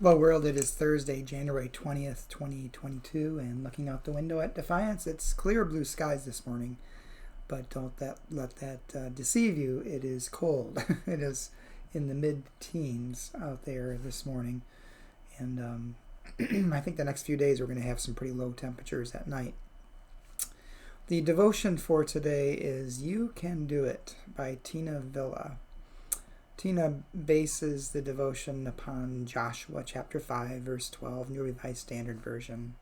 Well, world, it is Thursday, January 20th, 2022, and looking out the window at Defiance, it's clear blue skies this morning, but don't let that deceive you. It is cold. It is in the mid-teens out there this morning, and I think the next few days we're going to have some pretty low temperatures at night. The devotion for today is You Can Do It by Tina Villa. Tina bases the devotion upon Joshua chapter 5, verse 12, New Revised Standard Version.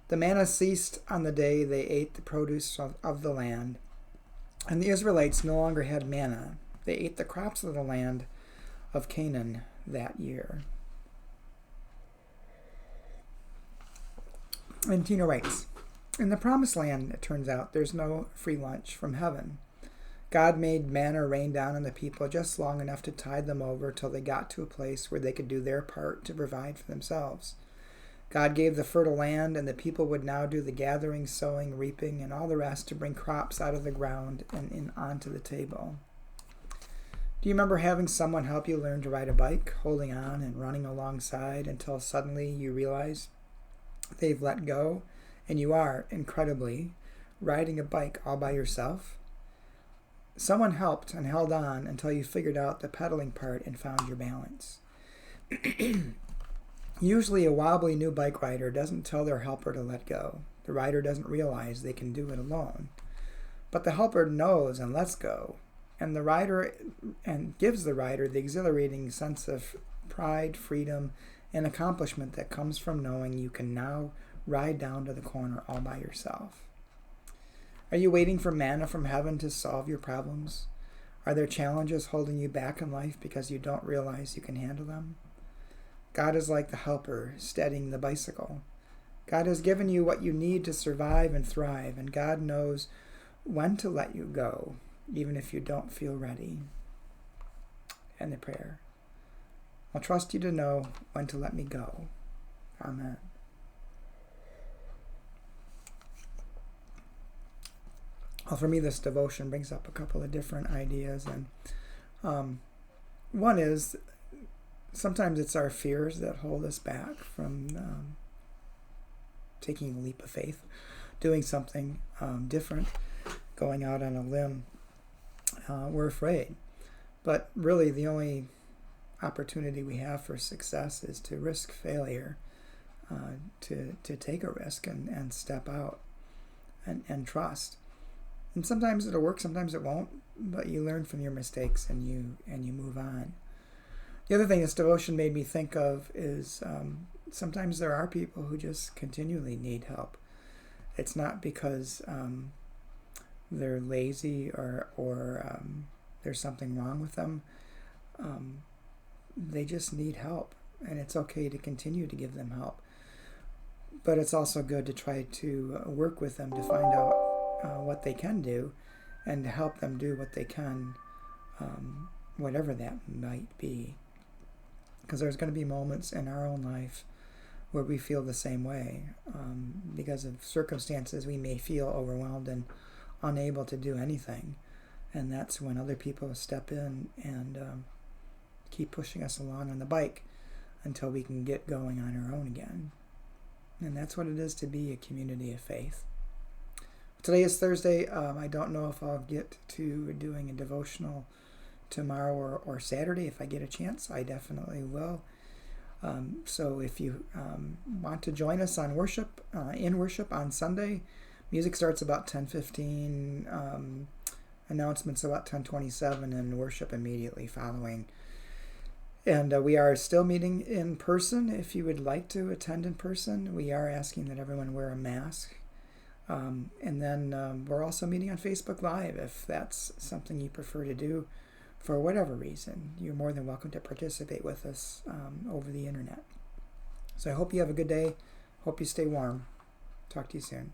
The manna ceased on the day they ate the produce of the land, and the Israelites no longer had manna. They ate the crops of the land of Canaan that year. And Tina writes, in the promised land, it turns out, there's no free lunch from heaven. God made manna rain down on the people just long enough to tide them over till they got to a place where they could do their part to provide for themselves. God gave the fertile land, and the people would now do the gathering, sowing, reaping, and all the rest to bring crops out of the ground and onto the table. Do you remember having someone help you learn to ride a bike, holding on and running alongside until suddenly you realize they've let go, and you are, incredibly, riding a bike all by yourself? Someone helped and held on until you figured out the pedaling part and found your balance. Usually a wobbly new bike rider doesn't tell their helper to let go. The rider doesn't realize they can do it alone. But the helper knows and lets go, and gives the rider the exhilarating sense of pride, freedom, and accomplishment that comes from knowing you can now ride down to the corner all by yourself. Are you waiting for manna from heaven to solve your problems? Are there challenges holding you back in life because you don't realize you can handle them? God is like the helper steadying the bicycle. God has given you what you need to survive and thrive, and God knows when to let you go, even if you don't feel ready. And the prayer. I'll trust you to know when to let me go. Amen. Well, for me, this devotion brings up a couple of different ideas, and one is sometimes it's our fears that hold us back from taking a leap of faith, doing something different, going out on a limb. We're afraid, but really the only opportunity we have for success is to risk failure, to take a risk and step out and trust. And sometimes it'll work, sometimes it won't, but you learn from your mistakes and you move on. The other thing this devotion made me think of is sometimes there are people who just continually need help. It's not because they're lazy or there's something wrong with them. They just need help, and it's okay to continue to give them help. But it's also good to try to work with them to find out what they can do, and to help them do what they can, whatever that might be. Because there's going to be moments in our own life where we feel the same way. Because of circumstances, we may feel overwhelmed and unable to do anything. And that's when other people step in and keep pushing us along on the bike until we can get going on our own again. And that's what it is to be a community of faith. Today is Thursday. I don't know if I'll get to doing a devotional tomorrow or Saturday. If I get a chance, I definitely will. So if you want to join us on in worship on Sunday, music starts about 10:15, announcements about 10:27, and worship immediately following. And we are still meeting in person. If you would like to attend in person, we are asking that everyone wear a mask. And then we're also meeting on Facebook Live if that's something you prefer to do for whatever reason. You're more than welcome to participate with us over the internet. So I hope you have a good day. Hope you stay warm. Talk to you soon.